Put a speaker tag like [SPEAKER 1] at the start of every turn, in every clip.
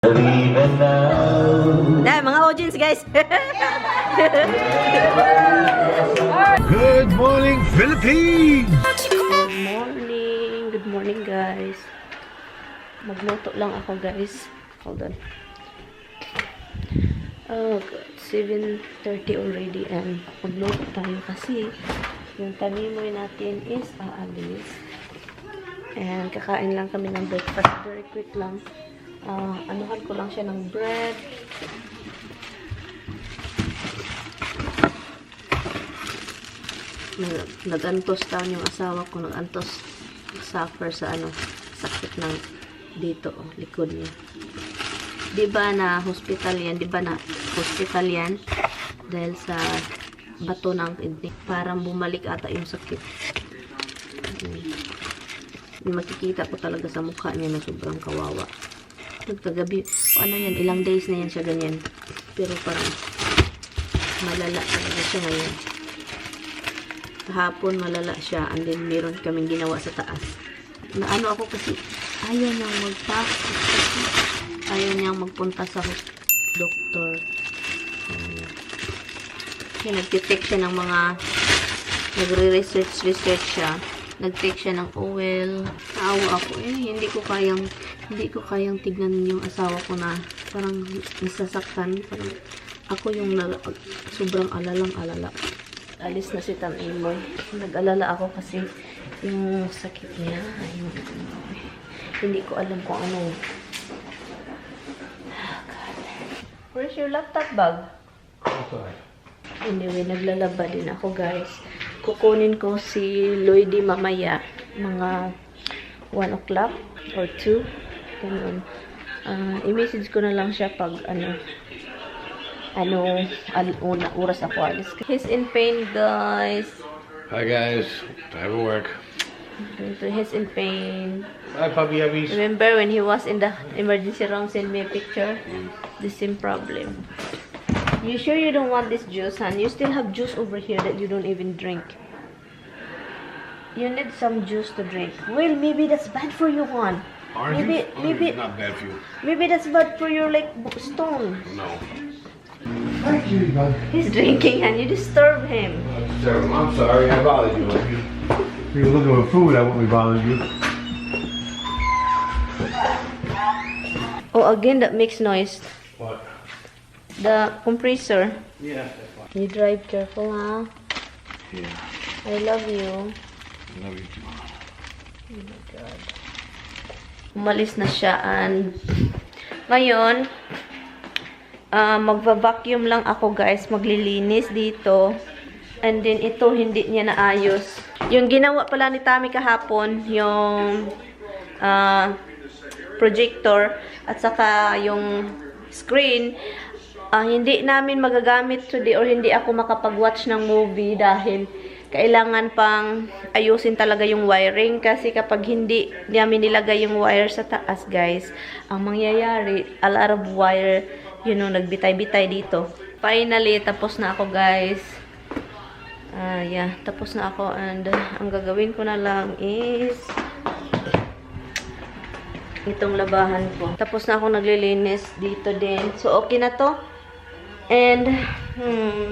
[SPEAKER 1] Nah, mga audience guys.
[SPEAKER 2] Good morning, Philippines!
[SPEAKER 1] Good morning guys. Magluto lang ako guys. Hold on. Oh god, 7:30 already and magluto tayo kasi yung tanimoy natin is aalis. And kakain lang kami ng breakfast. Very quick lang. Anuhan ko lang siya ng bread. Nag-antos down yung asawa ko. Nag-antos. Suffer sa sakit ng dito, likod niya. Diba na hospital yan? Diba na hospital yan? Dahil sa bato ng kidney. Parang bumalik ata yung sakit. Makikita ko talaga sa mukha niya na sobrang kawawa. Kagabi, ano yan, ilang days na yan siya ganyan. Pero parang malala talaga siya ngayon. Kahapon malala siya, and then meron kaming ginawa sa taas. Naano ako kasi, ayaw niyang magpasok kasi ayaw niyang magpunta sa doktor. Kaya nag-take siya ng mga, nagre-research siya. Nag-take siya ng oil. Naawa ako. Hindi ko kayang tignan yung asawa ko na parang nasasaktan. Parang ako yung sobrang alala. Alis na si Tam Imoy. Nag-alala ako kasi yung sakit niya. Hindi ko alam kung ano. God. Where's your laptop bag? Anyway, naglalaba din ako guys. Kukunin ko si Lloydie mamaya. Mga 1 o'clock or 2. Ganun. I-message ko na lang siya pag oras ako alis. He's in pain, guys.
[SPEAKER 2] Hi guys, time to work.
[SPEAKER 1] He's in pain.
[SPEAKER 2] Hi puppy Abby's.
[SPEAKER 1] Remember when he was in the emergency room, send me a picture? The same problem. You sure you don't want this juice, hon? You still have juice over here that you don't even drink. You need some juice to drink. Well, maybe that's bad for you, hon.
[SPEAKER 2] Orange
[SPEAKER 1] Maybe,
[SPEAKER 2] juice?
[SPEAKER 1] maybe,
[SPEAKER 2] It's not bad for you.
[SPEAKER 1] maybe that's bad for your like stone.
[SPEAKER 2] No.
[SPEAKER 1] He's drinking and you disturb him.
[SPEAKER 2] I'm sorry, I bothered you. If you were looking for food, I wouldn't be bothering you.
[SPEAKER 1] Oh, again, that makes noise.
[SPEAKER 2] What?
[SPEAKER 1] The compressor.
[SPEAKER 2] Yeah, that's fine.
[SPEAKER 1] You drive careful, huh?
[SPEAKER 2] Yeah,
[SPEAKER 1] I love you.
[SPEAKER 2] I love you too.
[SPEAKER 1] Oh my God. Umalis na siya and ngayon, magva-vacuum lang ako guys. Maglilinis dito. And then ito, hindi niya naayos. Yung ginawa pala ni Tami kahapon, yung projector at saka yung screen, hindi namin magagamit today or hindi ako makapag-watch ng movie dahil kailangan pang ayusin talaga yung wiring kasi kapag hindi namin nilagay yung wire sa taas guys, ang mangyayari, a lot of wire, nagbitay-bitay dito. Finally, tapos na ako guys. Yeah, tapos na ako and ang gagawin ko na lang is itong labahan ko. Tapos na ako naglilinis dito din. So, okay na to. And,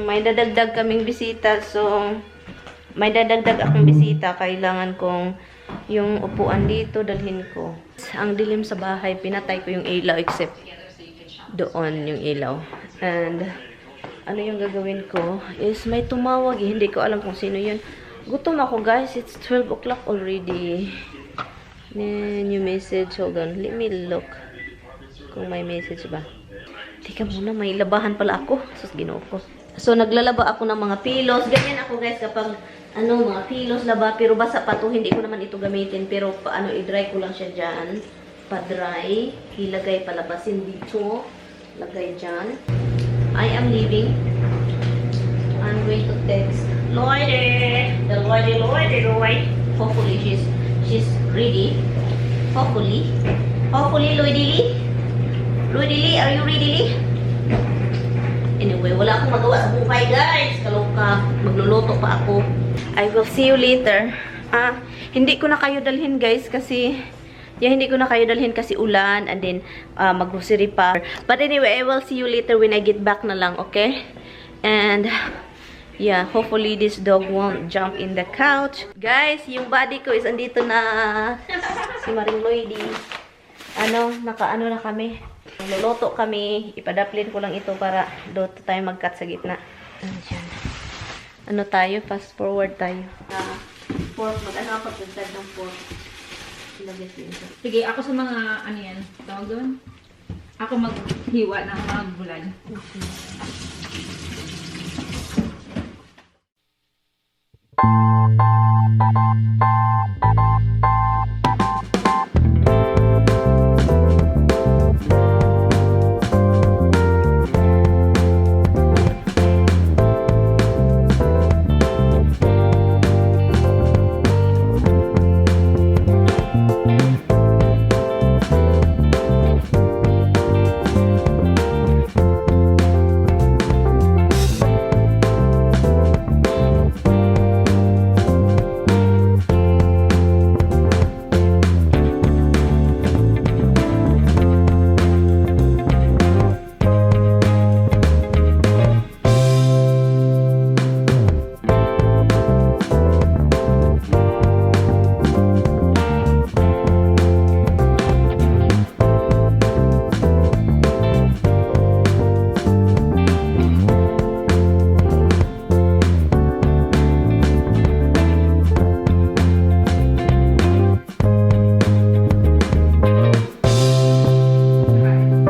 [SPEAKER 1] may dadagdag kaming bisita. So, may dadagdag akong bisita. Kailangan kong yung upuan dito, dalhin ko. Ang dilim sa bahay, pinatay ko yung ilaw except doon yung ilaw. And, ano yung gagawin ko is may tumawag. Hindi ko alam kung sino yun. Gutom ako guys. It's 12 o'clock already. New message. Hold on. Let me look kung may message ba. Teka muna, may labahan pala ako. Sus, ginoo ko. So, naglalaba ako ng mga pilos. Ganyan ako guys kapag mga pilos laba. Pero basa pa to. Hindi ko naman ito gamitin. Pero i-dry ko lang siya dyan. Pa-dry. Ilagay palabasin dito. Lagay dyan. I am leaving. I'm going to text Lloydie. The Lloydie. Hopefully she's ready. Hopefully, Lloydie Lee, are you ready, Lee? Anyway, wala akong magawa sa buhay, guys. Kaloka, magluluto pa ako. I will see you later. Hindi ko na kayo dalhin, guys, kasi Yeah, hindi ko na kayo dalhin kasi ulan and then mag-grocery pa. But anyway, I will see you later when I get back na lang, okay? And yeah, hopefully this dog won't jump in the couch. Guys, yung body ko is andito na. Si Maring Lloydie. Naka-ano na kami. Luluto kami. Ipadaplin ko lang ito para doon tayo mag-cut sa gitna. Ayan. Ano tayo? Fast forward tayo. Pork. Mag-ano ako dagdag ng pork. Ilagay ko ito.
[SPEAKER 3] Sige, ako sa mga, ano yan, tawag doon? Ako maghiwa ng mga gulay.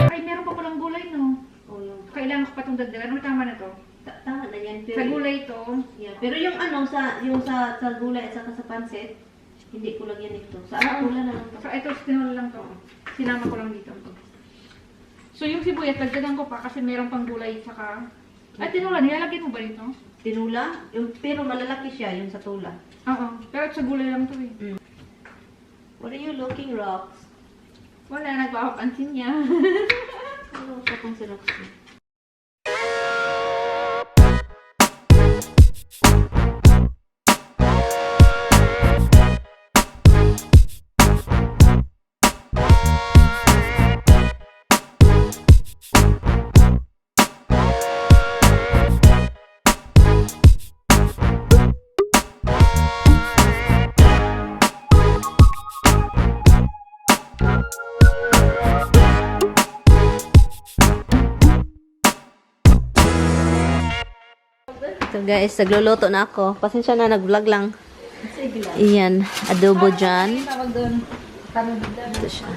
[SPEAKER 3] Ay, meron pa palang gulay, no? Kailangan ko pa itong dagdagan. Ano tama na to?
[SPEAKER 1] Tama na yan.
[SPEAKER 3] Sa gulay ito,
[SPEAKER 1] Yeah. Pero yung sa gulay at saka sa pansit, hindi ko lagyan ito. Sa ulan na lang to.
[SPEAKER 3] so ito, sinula lang to. Sinama ko lang dito. So yung sibuyas, dagdagan ko pa kasi meron pang gulay saka... Ay, tinula, nilalagyan mo ba dito?
[SPEAKER 1] Tinula, pero malalaki siya, yung sa tula.
[SPEAKER 3] Oo. Pero sa gulay lang to eh.
[SPEAKER 1] What are you looking, Rox?
[SPEAKER 3] Wala, nagpapapansin niya.
[SPEAKER 1] Ano sa kong si Roxy? So guys, nagluluto na ako. Pasensya na, nag-vlog lang.
[SPEAKER 3] Sige lang.
[SPEAKER 1] Iyan, adobo dyan.
[SPEAKER 3] Tawag doon.
[SPEAKER 1] Ito siya.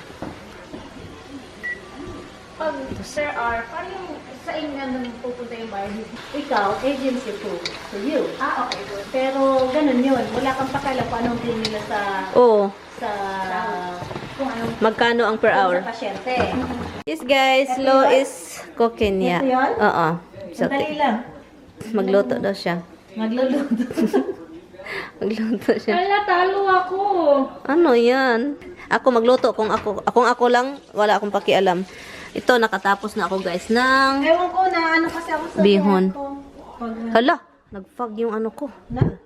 [SPEAKER 3] Pag Sir R, paano yung sa inyo nang pupunta yung bayad dito?
[SPEAKER 4] Ikaw, agency to you.
[SPEAKER 3] Okay, good.
[SPEAKER 4] Pero ganun yun. Wala kang pakala kung anong bill nila sa
[SPEAKER 1] Oo,
[SPEAKER 4] kung anong
[SPEAKER 1] magkano ang per hour?
[SPEAKER 4] sa pasyente.
[SPEAKER 1] Yes guys, Lo is cooking niya.
[SPEAKER 4] Ito yun?
[SPEAKER 1] Oo. So,
[SPEAKER 4] Sandali lang.
[SPEAKER 1] magluto daw siya.
[SPEAKER 4] Magluluto.
[SPEAKER 1] Magluto siya.
[SPEAKER 3] Wala, talo ako.
[SPEAKER 1] Ano yan? Ako magluto. Kung ako lang, wala akong pakialam. Ito, nakatapos na ako guys ng
[SPEAKER 4] Ewan ko na ano kasi ako sa
[SPEAKER 1] bihon.
[SPEAKER 4] ko. Pag,
[SPEAKER 1] Hala, nag-fog yung ano ko.
[SPEAKER 4] na?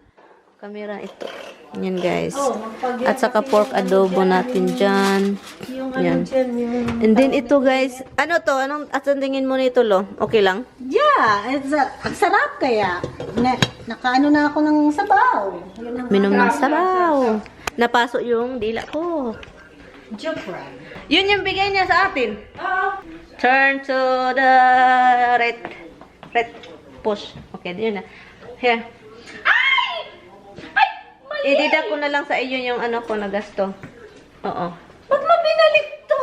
[SPEAKER 1] Camera ito. Yan guys.
[SPEAKER 4] Oh, magpag
[SPEAKER 1] At saka pork adobo natin dyan.
[SPEAKER 4] Yung
[SPEAKER 1] Yan.
[SPEAKER 4] ano dyan, yung...
[SPEAKER 1] And then ito guys, ano to? Anong tingin mo nito, Lo? Okay lang?
[SPEAKER 4] Yeah, ang sarap kaya. Nakaano na ako ng sabaw. Yun ang
[SPEAKER 1] Minom ng sabaw. Napasok yung dila ko.
[SPEAKER 4] joke run.
[SPEAKER 1] Yun yung bigay niya sa atin. Turn to the right push. Okay, yun na. Here. Idida ko na lang sa iyo yung ano ko na gasto. Oo.
[SPEAKER 4] Ba't mo binalik to?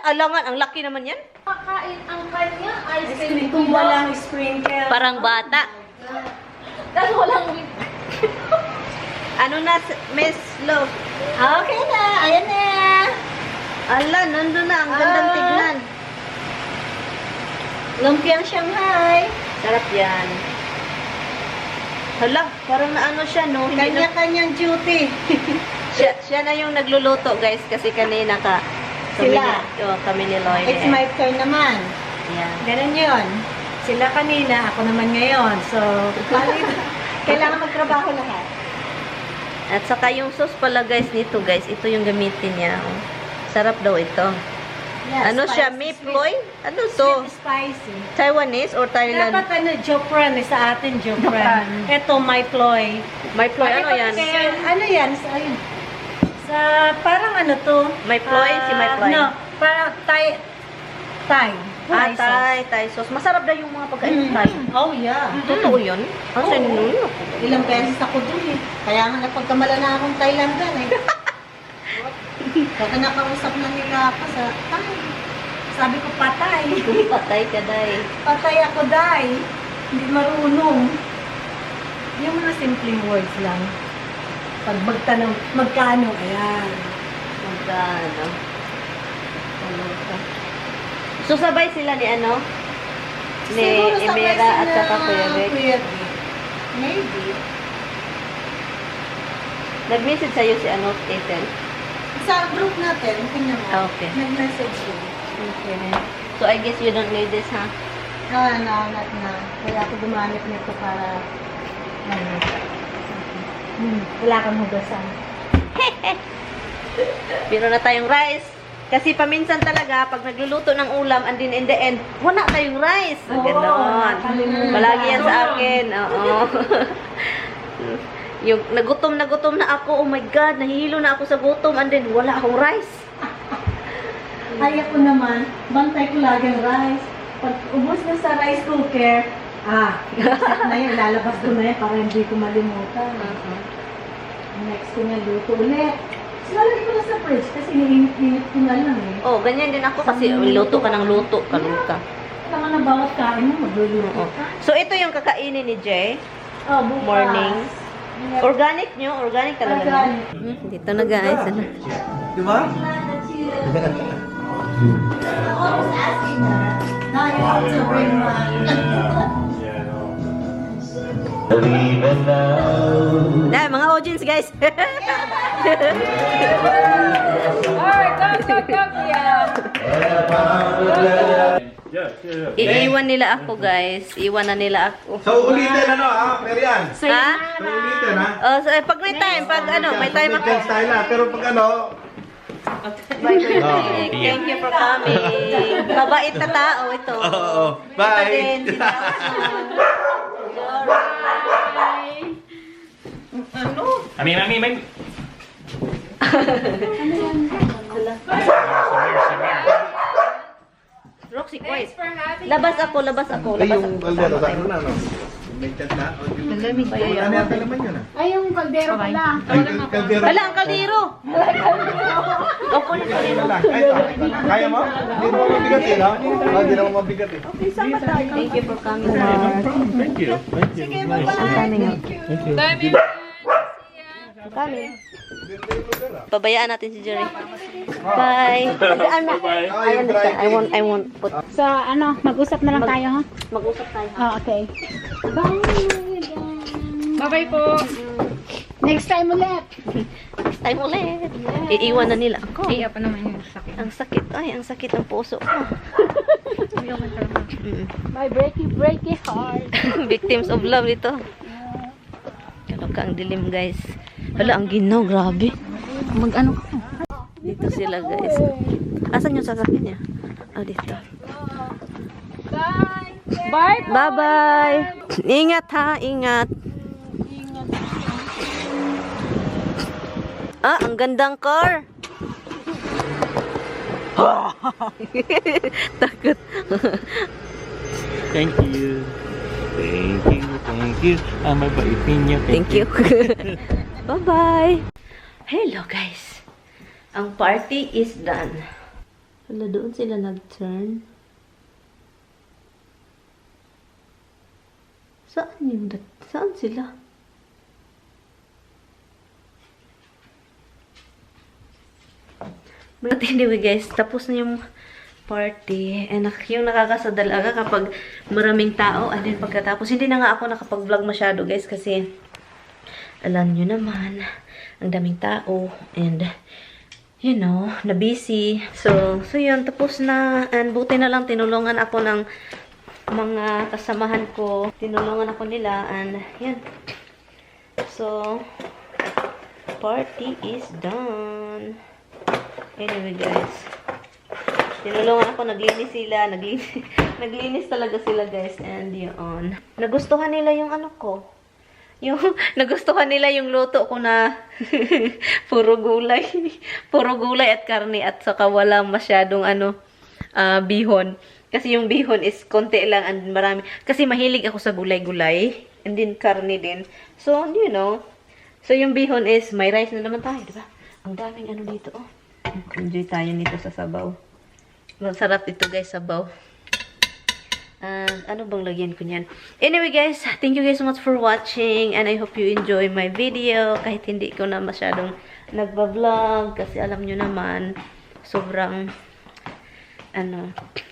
[SPEAKER 1] Alangan, ang laki naman yan.
[SPEAKER 3] Kakain ang kanya ice cream.
[SPEAKER 4] Kung walang sprinkle.
[SPEAKER 1] Parang bata.
[SPEAKER 3] Tapos walang whip.
[SPEAKER 1] Ano na, Miss Love?
[SPEAKER 4] Okay na, ayan na.
[SPEAKER 1] Ala, nandun na. Ang gandang tignan.
[SPEAKER 4] Lumpiang Shanghai.
[SPEAKER 1] Sarap yan. Hala, parang naano siya, no? Hindi na,
[SPEAKER 4] Kanya-kanyang duty.
[SPEAKER 1] siya na yung nagluluto, guys, kasi kanina
[SPEAKER 4] Sila.
[SPEAKER 1] kami ni Lloyd.
[SPEAKER 4] It's my turn naman.
[SPEAKER 1] Yan.
[SPEAKER 4] Ganun yun. Sila kanina, ako naman ngayon. So, kailangan magtrabaho lahat.
[SPEAKER 1] At saka yung sauce pala, guys, nito, guys, ito yung gamitin niya. Oh. Sarap daw ito.
[SPEAKER 4] Yeah,
[SPEAKER 1] Ano siya?
[SPEAKER 4] spicy,
[SPEAKER 1] Miploy? Ano to?
[SPEAKER 4] Sweet, spicy.
[SPEAKER 1] Taiwanese or Thailand?
[SPEAKER 4] Dapat ano, Jopran, sa atin Jopran. Ito, my ploy.
[SPEAKER 1] May ploy, ano yan?
[SPEAKER 4] Ano yan? Sa parang ano to?
[SPEAKER 1] May ploy? Si may ploy?
[SPEAKER 4] No, parang Thai.
[SPEAKER 1] Ah,
[SPEAKER 4] sauce.
[SPEAKER 1] Thai sauce. Masarap daw yung mga pagkain Thai.
[SPEAKER 4] Oh, yeah.
[SPEAKER 1] Totoo yun? Ang
[SPEAKER 4] Oo.
[SPEAKER 1] sinunod.
[SPEAKER 4] Ilang beses ako dun eh. Kaya nga napagkamala na akong Thailandan eh. Kaya nakausap na nila ako sa Thai. Sabi ko, patay.
[SPEAKER 1] Patay ka, Day.
[SPEAKER 4] Patay ako, Day. Hindi marunong. Yung mga simpleng words lang. Pag magtanong, magkano? Ayan.
[SPEAKER 1] Magkano? Ano ka? So, sabay sila ni ano? Ni
[SPEAKER 4] Siguro sabay
[SPEAKER 1] Emera at
[SPEAKER 4] sila,
[SPEAKER 1] saka Kuya Vic.
[SPEAKER 4] Kuya Vic. Maybe.
[SPEAKER 1] Nag-message sa'yo si ano, Ethan?
[SPEAKER 4] Sa group natin, tingnan mo.
[SPEAKER 1] Ah, okay.
[SPEAKER 4] Nag-message ko.
[SPEAKER 1] Okay. So, I guess you don't need this, ha?
[SPEAKER 4] No, not na. Kaya ako gumamit nito para wala kang hugasan.
[SPEAKER 1] Biro na tayong rice. Kasi paminsan talaga, pag nagluluto ng ulam, and then in the end, wala tayong rice.
[SPEAKER 4] Oo,
[SPEAKER 1] Ganon.
[SPEAKER 4] nakalimutan.
[SPEAKER 1] Palagi yan sa akin. Oo. Yung nagutom na ako, oh my God, nahihilo na ako sa gutom, and then wala akong rice.
[SPEAKER 4] Ay, ako naman, bantay ko lagi ang rice. Pag ubos na sa rice cooker, set na yun, lalabas ko na yun para hindi ko malimutan. Next ko na luto ulit. Sinalagay ko na sa fridge kasi niinit ko na lang eh.
[SPEAKER 1] Oh, ganyan din ako kasi luto ka ng luto, kaluka.
[SPEAKER 4] Kailangan na bawat kain mo, magluluto
[SPEAKER 1] Oo.
[SPEAKER 4] ka.
[SPEAKER 1] So, ito yung kakainin ni Jay.
[SPEAKER 4] Oh, bukas.
[SPEAKER 1] Morning. Organic nyo? Organic talaga.
[SPEAKER 4] Organic.
[SPEAKER 1] Dito na guys. Ano?
[SPEAKER 2] Di ba?
[SPEAKER 4] Always asking her. Now you have to bring
[SPEAKER 1] Dahil mga audience guys. Iiwan nila ako guys. Iwan na nila ako.
[SPEAKER 2] So, ulitin ano Perian?
[SPEAKER 1] Ha?
[SPEAKER 2] So, ulitin
[SPEAKER 1] Oh, so, pag may time, pag ano, may time ako.
[SPEAKER 2] Dance tayo na. Pero pag ano,
[SPEAKER 1] Bye, bye. Thank you for coming. Mabait na tao ito.
[SPEAKER 2] Oo.
[SPEAKER 1] Ito
[SPEAKER 2] Bye.
[SPEAKER 1] din, si
[SPEAKER 5] Mami.
[SPEAKER 1] Roxy, quiet. Labas ako.
[SPEAKER 2] ay yung Alberto, sa ano na, no? May chat na?
[SPEAKER 1] Malamig pa yun.
[SPEAKER 2] Ano yung naman yun,
[SPEAKER 3] Ay, yung kaldero pala.
[SPEAKER 2] Ay, kaldero.
[SPEAKER 1] Wala, ang kaldero. O, kunin ko rin.
[SPEAKER 2] Kaya mo? Hindi mo mabigat eh, no? Hindi naman mabigat eh.
[SPEAKER 1] Thank you for coming, Mark.
[SPEAKER 5] Thank you.
[SPEAKER 1] Coming. Pabayaan natin si Jerry. Bye. I won't put.
[SPEAKER 3] Sa ano, mag-usap na lang tayo, ha?
[SPEAKER 1] Mag-usap tayo.
[SPEAKER 3] Oh, okay. Bye-bye po. Next time ulit.
[SPEAKER 1] Next time ulit. Iiwan na nila ako.
[SPEAKER 3] Iya pa naman yung sakit.
[SPEAKER 1] Ang sakit. Ay, ang sakit ng puso ko.
[SPEAKER 3] My breaky heart.
[SPEAKER 1] Victims of love ito. Kalok ang dilim, guys. Wala, ang ginaw. Grabe.
[SPEAKER 3] Mag-ano ka?
[SPEAKER 1] Dito sila, guys. Asan yung sasakyan niya? Oh, dito.
[SPEAKER 3] Bye.
[SPEAKER 1] Bye-bye. Ingat ha, ingat. Ah, ang gandang car. Takot.
[SPEAKER 5] Thank you. Ang mabait ninyo.
[SPEAKER 1] Thank you. Bye-bye. Hello, guys. Ang party is done. Wala, doon sila nag-turn. Saan sila? But anyway guys, tapos na yung party. And yung nakakasadalaga kapag maraming tao. And then pagkatapos, hindi na nga ako nakapag-vlog masyado guys. Kasi, alam nyo naman, ang daming tao. And, you know, na-busy. So yun, tapos na. And buti na lang, tinulungan ako ng mga kasamahan ko. Tinulungan ako nila. And, yan. So, party is done. Anyway, guys. Tinulungan ako, naglinis sila. Naglinis talaga sila, guys. And yun. Nagustuhan nila yung ano ko. Nagustuhan nila yung luto ko na puro gulay. Puro gulay at karne at saka wala masyadong bihon. Kasi yung bihon is konti lang and marami. Kasi mahilig ako sa gulay-gulay. And then karne din. So, you know. So, yung bihon is may rice na naman tayo, diba? Ang daming dito, oh. Enjoy tayo nito sa sabaw. Masarap ito, guys, sabaw. Ano bang lagyan ko niyan? Anyway, guys, thank you guys so much for watching. And I hope you enjoy my video. Kahit hindi ko na masyadong nagba-vlog. Kasi alam nyo naman, sobrang,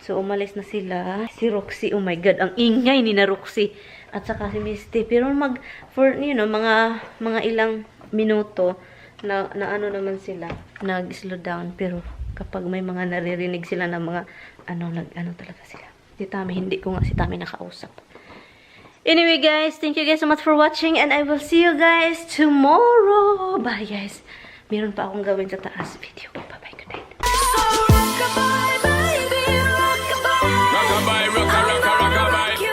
[SPEAKER 1] so umalis na sila. Si Roxy, oh my God, ang ingay ni na Roxy. At saka si Misty. Pero for, you know, mga ilang minuto, na naman sila, nag-slow down. Pero, kapag may mga naririnig sila na mga, talaga sila. Si Tami, hindi ko nga si Tami nakausap. Anyway, guys, thank you guys so much for watching and I will see you guys tomorrow. Bye, guys. Meron pa akong gawin sa taas video.